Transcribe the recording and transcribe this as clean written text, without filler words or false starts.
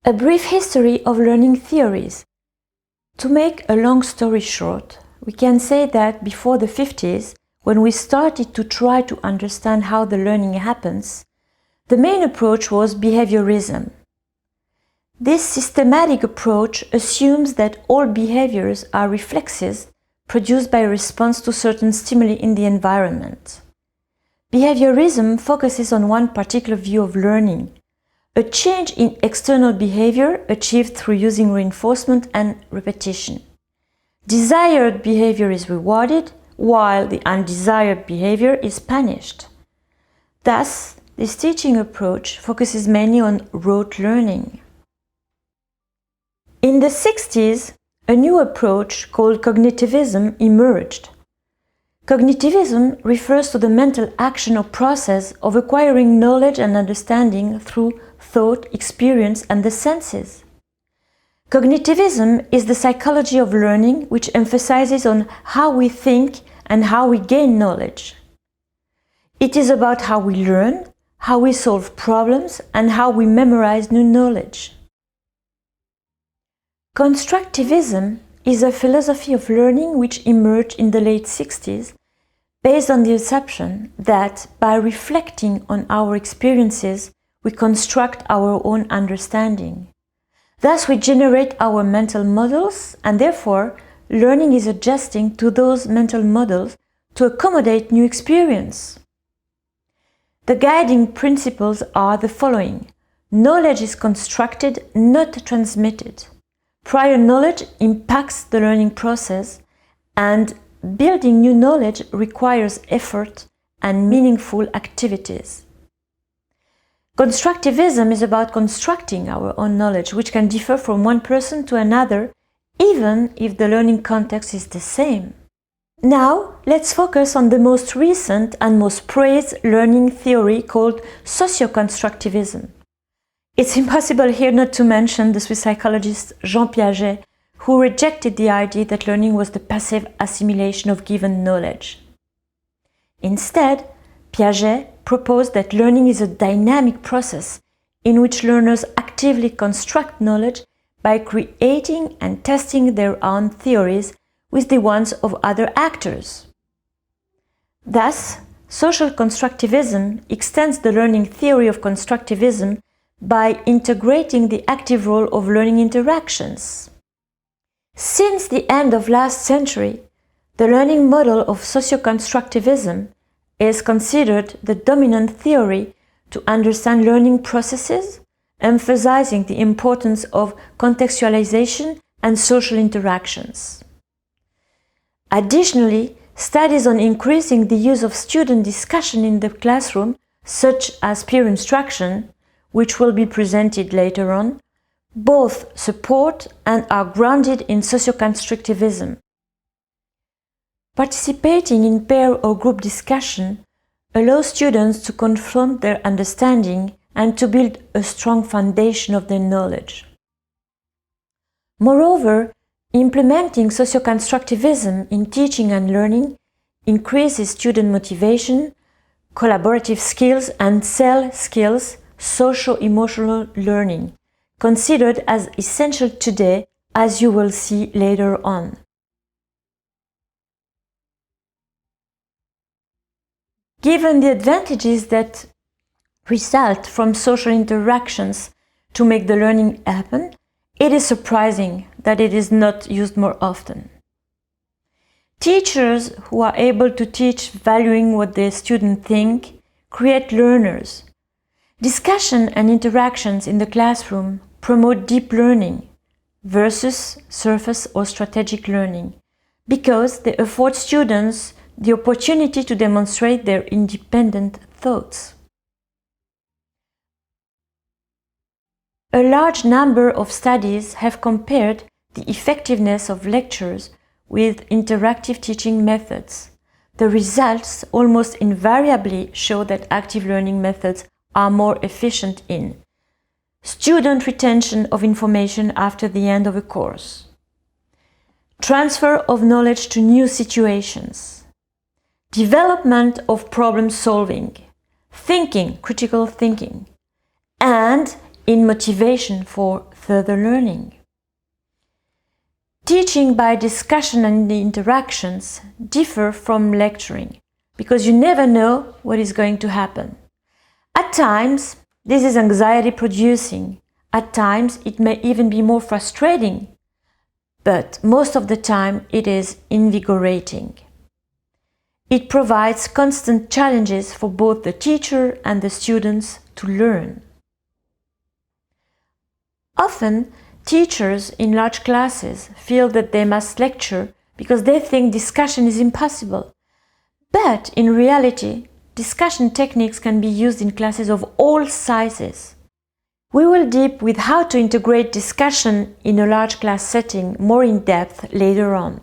A brief history of learning theories. To make a long story short, we can say that before the 50s, when we started to try to understand how the learning happens, the main approach was behaviorism. This systematic approach assumes that all behaviors are reflexes produced by a response to certain stimuli in the environment. Behaviorism focuses on one particular view of learning, a change in external behavior achieved through using reinforcement and repetition. Desired behavior is rewarded, while the undesired behavior is punished. Thus, this teaching approach focuses mainly on rote learning. In the 60s, a new approach called Cognitivism emerged. Cognitivism refers to the mental action or process of acquiring knowledge and understanding through thought, experience, and the senses. Cognitivism is the psychology of learning which emphasizes on how we think and how we gain knowledge. It is about how we learn, how we solve problems, and how we memorize new knowledge. Constructivism is a philosophy of learning which emerged in the late 60s based on the assumption that by reflecting on our experiences, we construct our own understanding. Thus, we generate our mental models, and therefore, learning is adjusting to those mental models to accommodate new experience. The guiding principles are the following. Knowledge is constructed, not transmitted. Prior knowledge impacts the learning process, and building new knowledge requires effort and meaningful activities. Constructivism is about constructing our own knowledge, which can differ from one person to another, even if the learning context is the same. Now, let's focus on the most recent and most praised learning theory called socio-constructivism. It's impossible here not to mention the Swiss psychologist Jean Piaget, who rejected the idea that learning was the passive assimilation of given knowledge. Instead, Piaget proposed that learning is a dynamic process in which learners actively construct knowledge by creating and testing their own theories with the ones of other actors. Thus, social constructivism extends the learning theory of constructivism by integrating the active role of learning interactions. Since the end of last century, the learning model of socio-constructivism is considered the dominant theory to understand learning processes, emphasizing the importance of contextualization and social interactions. Additionally, studies on increasing the use of student discussion in the classroom, such as peer instruction, which will be presented later on, both support and are grounded in socio-constructivism. Participating in pair or group discussion allows students to confront their understanding and to build a strong foundation of their knowledge. Moreover, implementing socio-constructivism in teaching and learning increases student motivation, collaborative skills, and cell skills, socio-emotional learning, considered as essential today, as you will see later on. Given the advantages that result from social interactions to make the learning happen, it is surprising that it is not used more often. Teachers who are able to teach valuing what their students think create learners. Discussion and interactions in the classroom promote deep learning versus surface or strategic learning because they afford students the opportunity to demonstrate their independent thoughts. A large number of studies have compared the effectiveness of lectures with interactive teaching methods. The results almost invariably show that active learning methods are more efficient in student retention of information after the end of a course, transfer of knowledge to new situations, development of problem solving, thinking, critical thinking, and in motivation for further learning. Teaching by discussion and interactions differ from lecturing because you never know what is going to happen. At times, this is anxiety-producing. At times, it may even be more frustrating. But most of the time, it is invigorating. It provides constant challenges for both the teacher and the students to learn. Often, teachers in large classes feel that they must lecture because they think discussion is impossible. But in reality, discussion techniques can be used in classes of all sizes. We will deep with how to integrate discussion in a large class setting more in depth later on.